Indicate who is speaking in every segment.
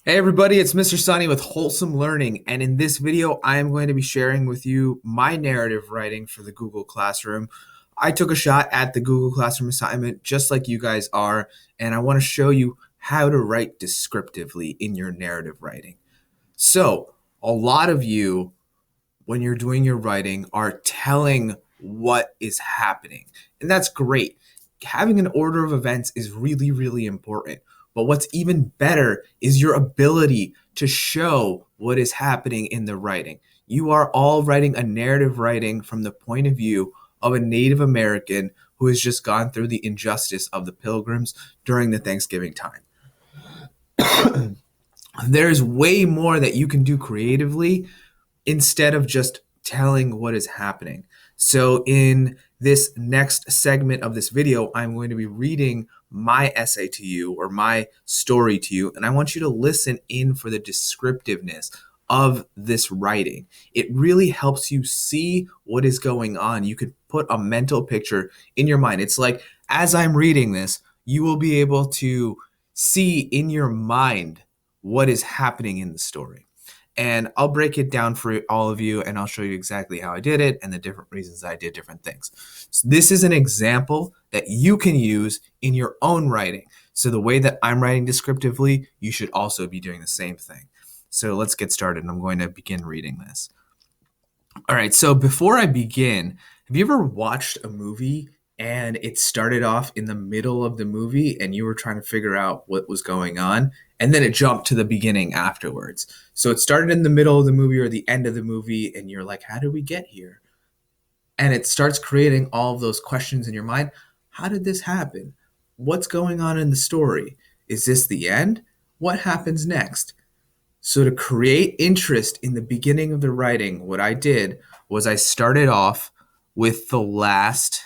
Speaker 1: Hey everybody, it's Mr. Sunny with Wholesome Learning, and in this video, I am going to be sharing with you my narrative writing for the Google Classroom. I took a shot at the Google Classroom assignment just like you guys are, and I want to show you how to write descriptively in your narrative writing. So, a lot of you, when you're doing your writing, are telling what is happening, and that's great. Having an order of events is really, really important. But what's even better is your ability to show what is happening in the writing. You are all writing a narrative writing from the point of view of a Native American who has just gone through the injustice of the Pilgrims during the Thanksgiving time. There's way more that you can do creatively instead of just telling what is happening. So in this next segment of this video, I'm going to be reading my essay to you or my story to you, and I want you to listen in for the descriptiveness of this writing. It really helps you see what is going on. You could put a mental picture in your mind. It's like as I'm reading this, you will be able to see in your mind what is happening in the story. And I'll break it down for all of you and I'll show you exactly how I did it and the different reasons I did different things. So this is an example that you can use in your own writing. So the way that I'm writing descriptively, you should also be doing the same thing. So let's get started. I'm going to begin reading this. All right, so before I begin, have you ever watched a movie and it started off in the middle of the movie and you were trying to figure out what was going on and then it jumped to the beginning afterwards? So it started in the middle of the movie or the end of the movie and you're like, how did we get here? And it starts creating all of those questions in your mind. How did this happen? What's going on in the story? Is this the end? What happens next? So to create interest in the beginning of the writing, what I did was I started off with the last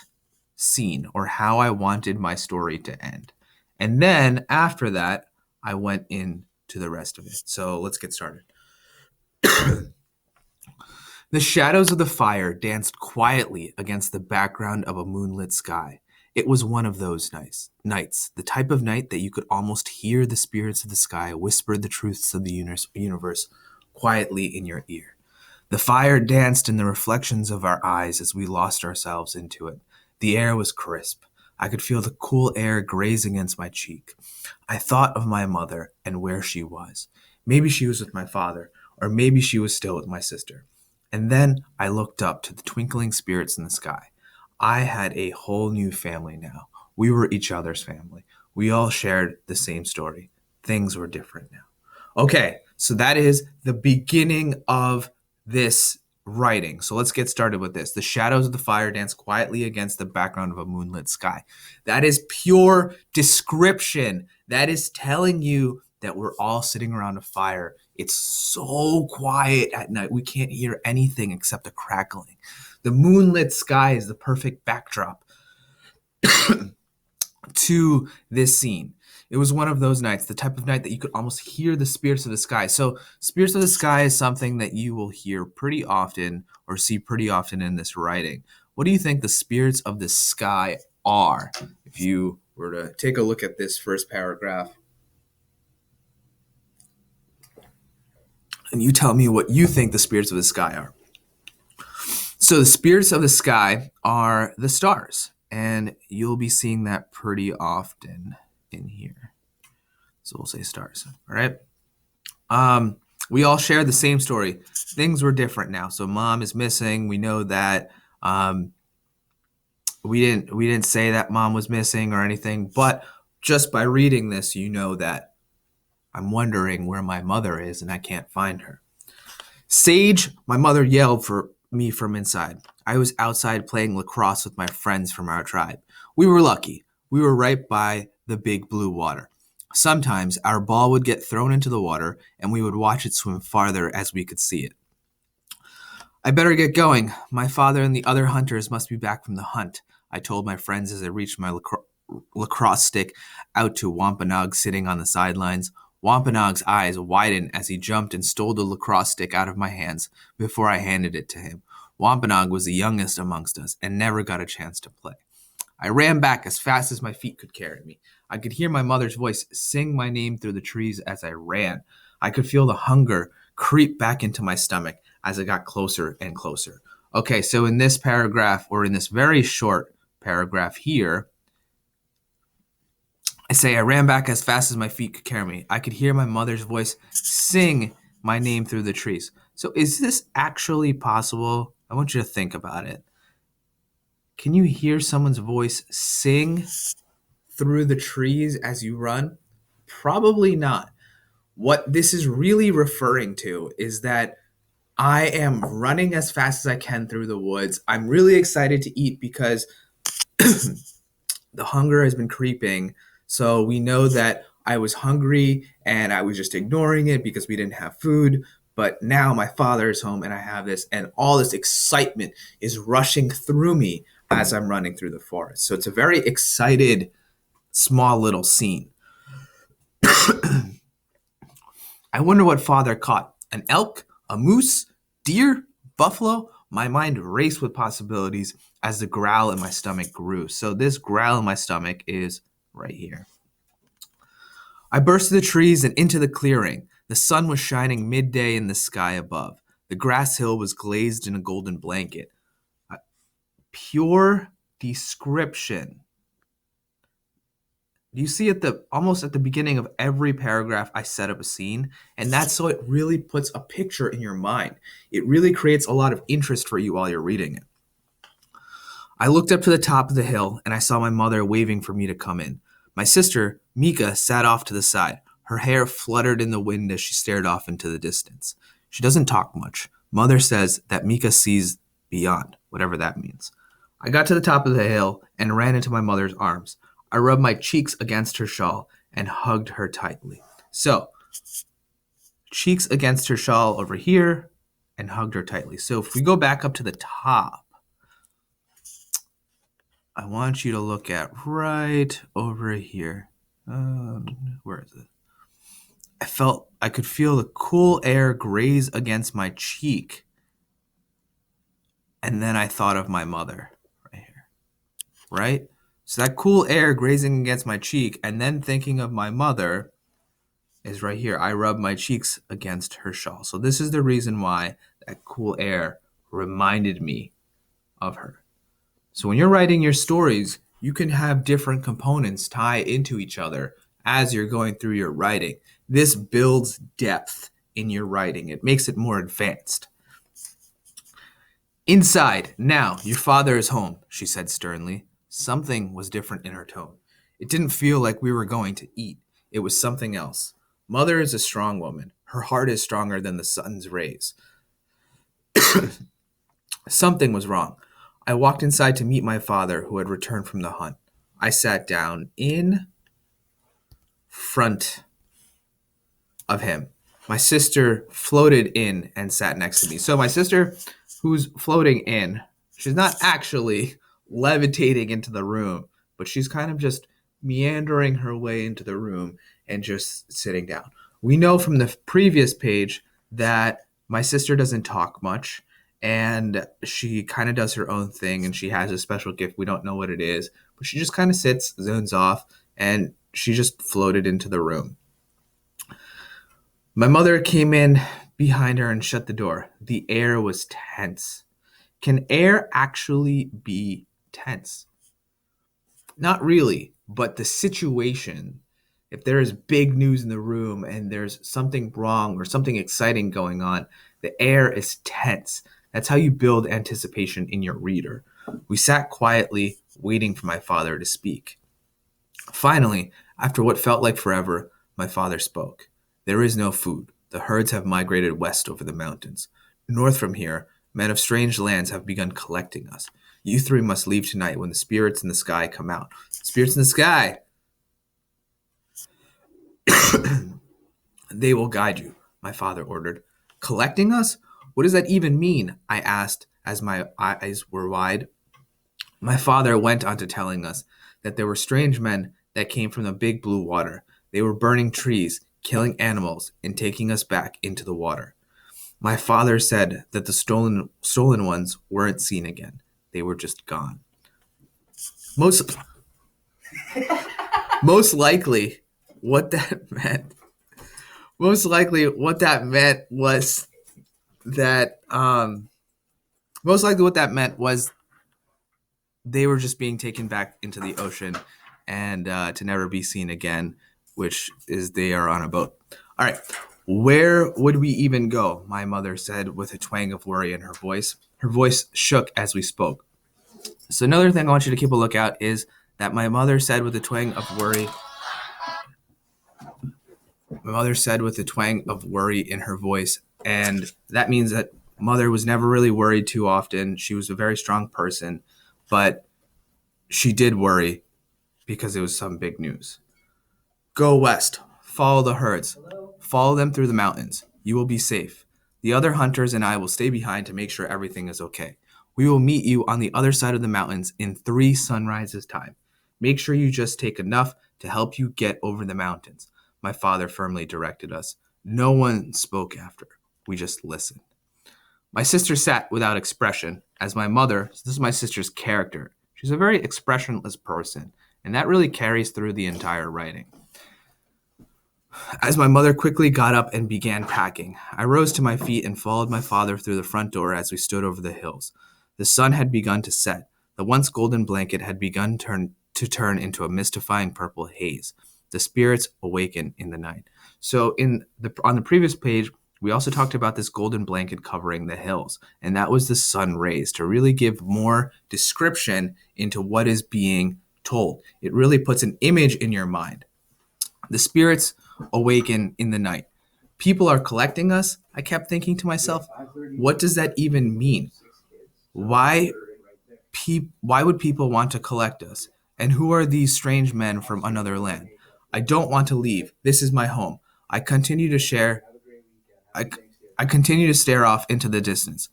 Speaker 1: scene or how I wanted my story to end. And then after that, I went into the rest of it. So let's get started. The shadows of the fire danced quietly against the background of a moonlit sky. It was one of those nights, the type of night that you could almost hear the spirits of the sky whisper the truths of the universe quietly in your ear. The fire danced in the reflections of our eyes as we lost ourselves into it. The air was crisp. I could feel the cool air graze against my cheek. I thought of my mother and where she was. Maybe she was with my father, or maybe she was still with my sister. And then I looked up to the twinkling spirits in the sky. I had a whole new family now. We were each other's family. We all shared the same story. Things were different now. Okay, so that is the beginning of this writing. So let's get started with this. The shadows of the fire dance quietly against the background of a moonlit sky. That is pure description. That is telling you that we're all sitting around a fire. It's so quiet at night. We can't hear anything except the crackling. The moonlit sky is the perfect backdrop to this scene. It was one of those nights, the type of night that you could almost hear the spirits of the sky. So, spirits of the sky is something that you will hear pretty often or see pretty often in this writing. What do you think the spirits of the sky are? If you were to take a look at this first paragraph, and you tell me what you think the spirits of the sky are. So the spirits of the sky are the stars, and you'll be seeing that pretty often in here. So we'll say stars, all right? We all share the same story. Things were different now. So mom is missing. We know that. We didn't say that mom was missing or anything, but just by reading this, you know that I'm wondering where my mother is and I can't find her. Sage, my mother yelled for me from inside. I was outside playing lacrosse with my friends from our tribe. We were lucky. We were right by the big blue water. Sometimes our ball would get thrown into the water and we would watch it swim farther as we could see it. I better get going. My father and the other hunters must be back from the hunt, I told my friends as I reached my lacrosse stick out to Wampanoag sitting on the sidelines. Wampanoag's eyes widened as he jumped and stole the lacrosse stick out of my hands before I handed it to him. Wampanoag was the youngest amongst us and never got a chance to play. I ran back as fast as my feet could carry me. I could hear my mother's voice sing my name through the trees as I ran. I could feel the hunger creep back into my stomach as it got closer and closer. Okay, so in this paragraph, or in this very short paragraph here, I say, I ran back as fast as my feet could carry me. I could hear my mother's voice sing my name through the trees. So is this actually possible? I want you to think about it. Can you hear someone's voice sing through the trees as you run? Probably not. What this is really referring to is that I am running as fast as I can through the woods. I'm really excited to eat because the hunger has been creeping. So we know that I was hungry and I was just ignoring it because we didn't have food. But now my father is home and I have this, and all this excitement is rushing through me as I'm running through the forest. So it's a very excited, small little scene. I wonder what father caught. An elk? A moose? Deer? Buffalo? My mind raced with possibilities as the growl in my stomach grew. So this growl in my stomach is right here. I burst through the trees and into the clearing. The sun was shining midday in the sky above. The grass hill was glazed in a golden blanket. Pure description. You see almost at the beginning of every paragraph, I set up a scene, and that's so it really puts a picture in your mind. It really creates a lot of interest for you while you're reading it. I looked up to the top of the hill, and I saw my mother waving for me to come in. My sister, Mika, sat off to the side. Her hair fluttered in the wind as she stared off into the distance. She doesn't talk much. Mother says that Mika sees beyond, whatever that means. I got to the top of the hill and ran into my mother's arms. I rubbed my cheeks against her shawl and hugged her tightly. So, cheeks against her shawl over here and hugged her tightly. So if we go back up to the top, I want you to look at right over here. Where is it? I could feel the cool air graze against my cheek. And then I thought of my mother right here, right? So that cool air grazing against my cheek and then thinking of my mother is right here. I rub my cheeks against her shawl. So this is the reason why that cool air reminded me of her. So when you're writing your stories, you can have different components tie into each other as you're going through your writing. This builds depth in your writing. It makes it more advanced. Inside, now, your father is home, she said sternly. Something was different in her tone. It didn't feel like we were going to eat. It was something else. Mother is a strong woman. Her heart is stronger than the sun's rays. Something was wrong. I walked inside to meet my father, who had returned from the hunt. I sat down in front of him. My sister floated in and sat next to me. So my sister, who's floating in, she's not actually levitating into the room, but she's kind of just meandering her way into the room and just sitting down. We know from the previous page that my sister doesn't talk much and she kind of does her own thing and she has a special gift. We don't know what it is, but she just kind of sits, zones off, and she just floated into the room. My mother came in behind her and shut the door. The air was tense. Can air actually be tense? Not really, but the situation, if there is big news in the room and there's something wrong or something exciting going on, the air is tense. That's how you build anticipation in your reader. We sat quietly, waiting for my father to speak. Finally, after what felt like forever, my father spoke. There is no food. The herds have migrated west over the mountains. North from here, men of strange lands have begun collecting us. You three must leave tonight when the spirits in the sky come out. Spirits in the sky! They will guide you, my father ordered. Collecting us? What does that even mean? I asked as my eyes were wide. My father went on to telling us that there were strange men that came from the big blue water. They were burning trees, killing animals, and taking us back into the water. My father said that the stolen ones weren't seen again. They were just gone. Most likely, what that meant Most likely what that meant was that most likely what that meant was they were just being taken back into the ocean and to never be seen again, which is they are on a boat. All right. Where would we even go? My mother said with a twang of worry in her voice. Her voice shook as we spoke. So another thing I want you to keep a lookout is that my mother said with a twang of worry. My mother said with a twang of worry in her voice, and that means that mother was never really worried too often. She was a very strong person, but she did worry because it was some big news. Go west. Follow the herds. Follow them through the mountains. You will be safe. The other hunters and I will stay behind to make sure everything is okay. We will meet you on the other side of the mountains in 3 sunrises time. Make sure you just take enough to help you get over the mountains. My father firmly directed us. No one spoke after. We just listened. My sister sat without expression, as my mother, so this is my sister's character. She's a very expressionless person, and that really carries through the entire writing. As my mother quickly got up and began packing, I rose to my feet and followed my father through the front door as we stood over the hills. The sun had begun to set. The once golden blanket had begun to turn into a mystifying purple haze. The spirits awaken in the night. So on the previous page, we also talked about this golden blanket covering the hills, and that was the sun rays to really give more description into what is being told. It really puts an image in your mind. The spirits awaken in the night. People are collecting us. I kept thinking to myself, what does that even mean? Why would people want to collect us? And who are these strange men from another land? I don't want to leave. This is my home. I continue to stare off into the distance.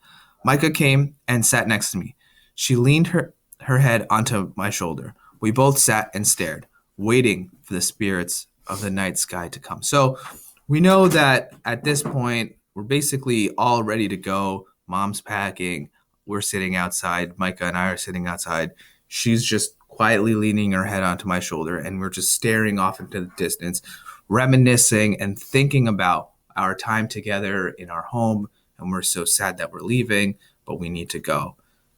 Speaker 1: Micah came and sat next to me. She leaned her head onto my shoulder. We both sat and stared, waiting for the spirits of the night sky to come. So we know that at this point, we're basically all ready to go. Mom's packing. We're sitting outside. Micah and I are sitting outside. She's just quietly leaning her head onto my shoulder, and we're just staring off into the distance, reminiscing and thinking about our time together in our home. And we're so sad that we're leaving, but we need to go.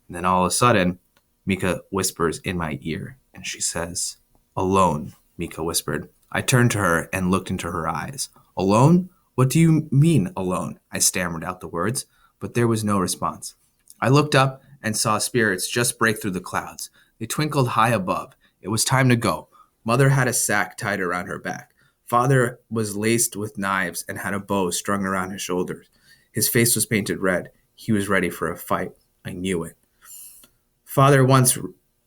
Speaker 1: And then all of a sudden, Mika whispers in my ear, and she says, "Alone," Mika whispered. I turned to her and looked into her eyes. Alone? What do you mean, alone? I stammered out the words, but there was no response. I looked up and saw spirits just break through the clouds. They twinkled high above. It was time to go. Mother had a sack tied around her back. Father was laced with knives and had a bow strung around his shoulders. His face was painted red. He was ready for a fight. I knew it. Father once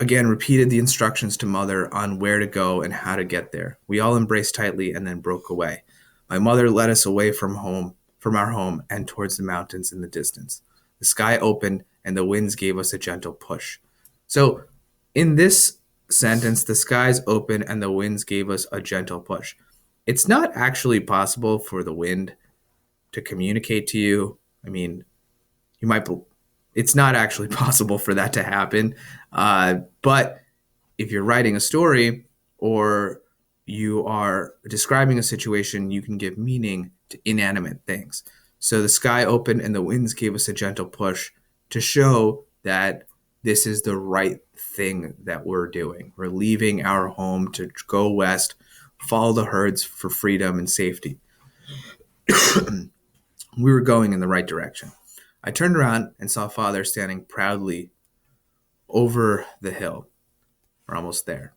Speaker 1: again repeated the instructions to Mother on where to go and how to get there. We all embraced tightly and then broke away. My mother led us away from our home and towards the mountains in the distance. The sky opened and the winds gave us a gentle push. So in this sentence, the skies opened and the winds gave us a gentle push. It's not actually possible for the wind to communicate to you. I mean, it's not actually possible for that to happen. But if you're writing a story or you are describing a situation, you can give meaning to inanimate things. So the sky opened and the winds gave us a gentle push to show that this is the right thing that we're doing. We're leaving our home to go west, follow the herds for freedom and safety. We were going in the right direction. I turned around and saw Father standing proudly over the hill. We're almost there.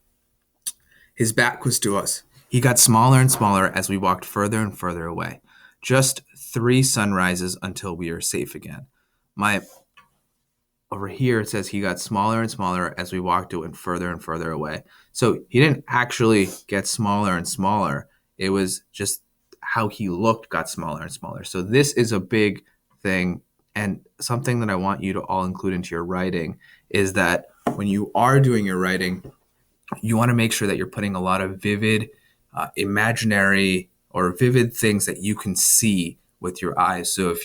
Speaker 1: His back was to us. He got smaller and smaller as we walked further and further away. Just 3 sunrises until we were safe again. Over here it says he got smaller and smaller as we walked further and further away. So he didn't actually get smaller and smaller. It was just how he looked got smaller and smaller. So this is a big thing, and something that I want you to all include into your writing is that when you are doing your writing, you want to make sure that you're putting a lot of vivid, imaginary or vivid things that you can see with your eyes. So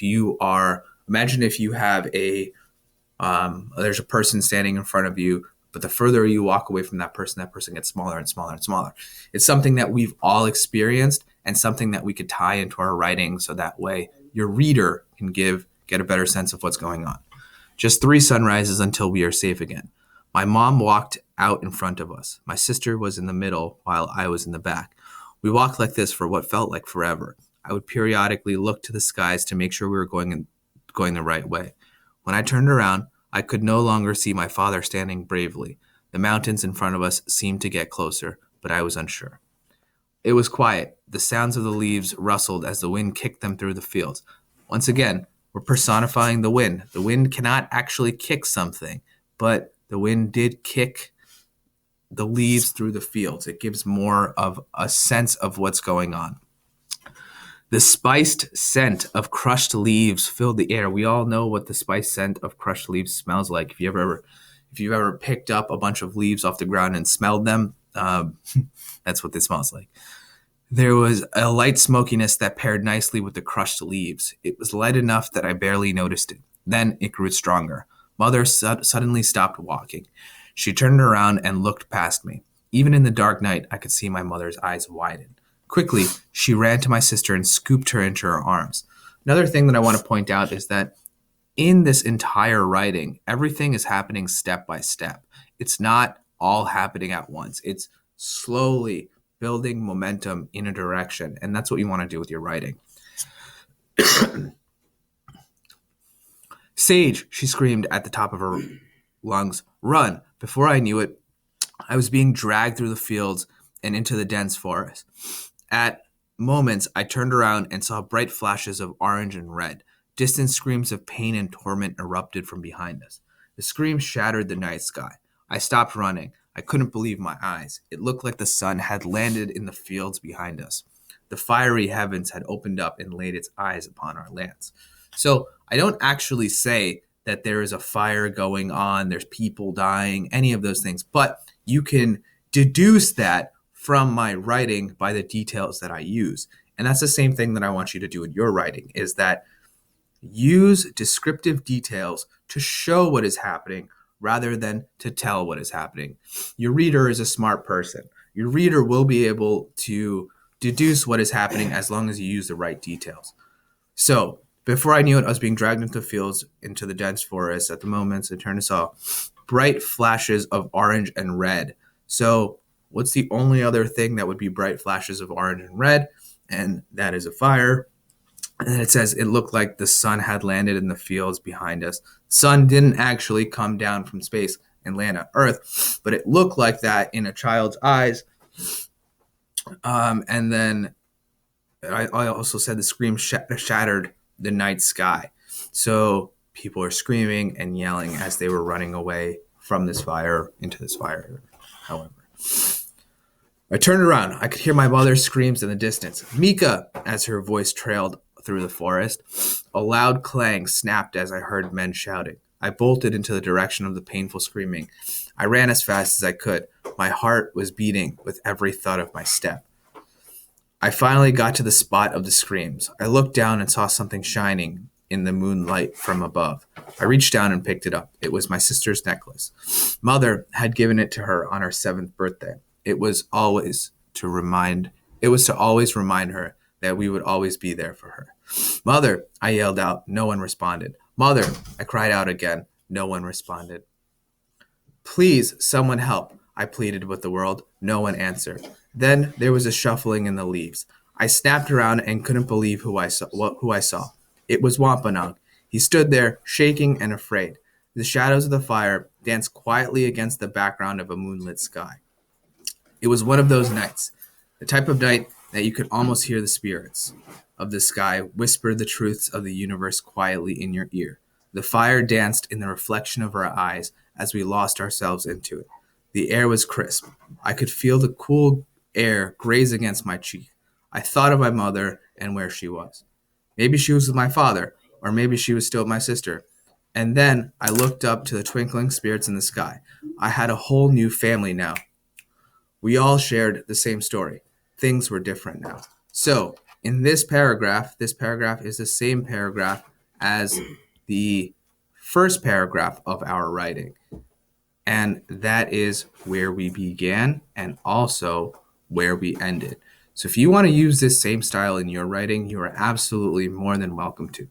Speaker 1: imagine if you have there's a person standing in front of you, but the further you walk away from that person gets smaller and smaller and smaller. It's something that we've all experienced, and something that we could tie into our writing so that way your reader can get a better sense of what's going on. Just 3 sunrises until we are safe again. My mom walked out in front of us. My sister was in the middle while I was in the back. We walked like this for what felt like forever. I would periodically look to the skies to make sure we were going the right way. When I turned around, I could no longer see my father standing bravely. The mountains in front of us seemed to get closer, but I was unsure. It was quiet. The sounds of the leaves rustled as the wind kicked them through the fields. Once again, we're personifying the wind. The wind cannot actually kick something, but the wind did kick the leaves through the fields. It gives more of a sense of what's going on. The spiced scent of crushed leaves filled the air. We all know what the spiced scent of crushed leaves smells like. If you've ever picked up a bunch of leaves off the ground and smelled them, that's what it smells like. There was a light smokiness that paired nicely with the crushed leaves. It was light enough that I barely noticed it. Then it grew stronger. Mother suddenly stopped walking. She turned around and looked past me. Even in the dark night, I could see my mother's eyes widen. Quickly, she ran to my sister and scooped her into her arms. Another thing that I want to point out is that in this entire writing, everything is happening step by step. It's not all happening at once. It's slowly building momentum in a direction, and that's what you want to do with your writing. Sage, she screamed at the top of her lungs. Run! Before I knew it, I was being dragged through the fields and into the dense forest. At moments, I turned around and saw bright flashes of orange and red. Distant screams of pain and torment erupted from behind us. The screams shattered the night sky. I stopped running. I couldn't believe my eyes. It looked like the sun had landed in the fields behind us. The fiery heavens had opened up and laid its eyes upon our lands. So I don't actually say that there is a fire going on, there's people dying, any of those things, but you can deduce that from my writing by the details that I use. And that's the same thing that I want you to do in your writing, is that use descriptive details to show what is happening rather than to tell what is happening. Your reader is a smart person. Your reader will be able to deduce what is happening as long as you use the right details. So before I knew it, I was being dragged into the fields, into the dense forest. At the moment, I turned and saw bright flashes of orange and red. So what's the only other thing that would be bright flashes of orange and red? And that is a fire. And then it says it looked like the sun had landed in the fields behind us. Sun didn't actually come down from space and land on Earth, but it looked like that in a child's eyes. And then I also said the scream shattered the night sky. So people are screaming and yelling as they were running away from this fire into this fire. However, I turned around. I could hear my mother's screams in the distance. Mika, as her voice trailed through the forest. A loud clang snapped as I heard men shouting. I bolted into the direction of the painful screaming. I ran as fast as I could. My heart was beating with every thud of my step. I finally got to the spot of the screams. I looked down and saw something shining in the moonlight from above. I reached down and picked it up. It was my sister's necklace. Mother had given it to her on her 7th birthday. It was to always remind her that we would always be there for her. Mother, I yelled out. No one responded. Mother, I cried out again. No one responded. Please, someone help, I pleaded with the world. No one answered. Then there was a shuffling in the leaves. I snapped around and couldn't believe who I saw. It was Wampanoag. He stood there, shaking and afraid. The shadows of the fire danced quietly against the background of a moonlit sky. It was one of those nights, the type of night that you could almost hear the spirits of the sky whisper the truths of the universe quietly in your ear. The fire danced in the reflection of our eyes as we lost ourselves into it. The air was crisp. I could feel the cool air graze against my cheek. I thought of my mother and where she was. Maybe she was with my father, or maybe she was still with my sister. And then I looked up to the twinkling spirits in the sky. I had a whole new family now. We all shared the same story. Things were different now. So in this paragraph is the same paragraph as the first paragraph of our writing. And that is where we began and also where we ended. So if you want to use this same style in your writing, you are absolutely more than welcome to.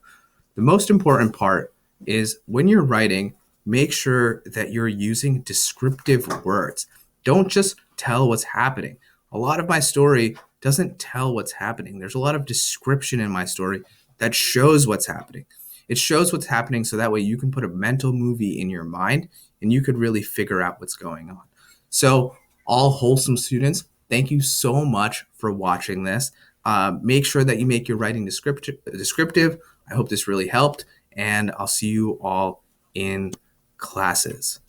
Speaker 1: The most important part is when you're writing, make sure that you're using descriptive words. Don't just tell what's happening. A lot of my story doesn't tell what's happening. There's a lot of description in my story that shows what's happening. It shows what's happening so that way you can put a mental movie in your mind and you could really figure out what's going on. So, all wholesome students, thank you so much for watching this. Make sure that you make your writing descriptive. I hope this really helped, and I'll see you all in classes.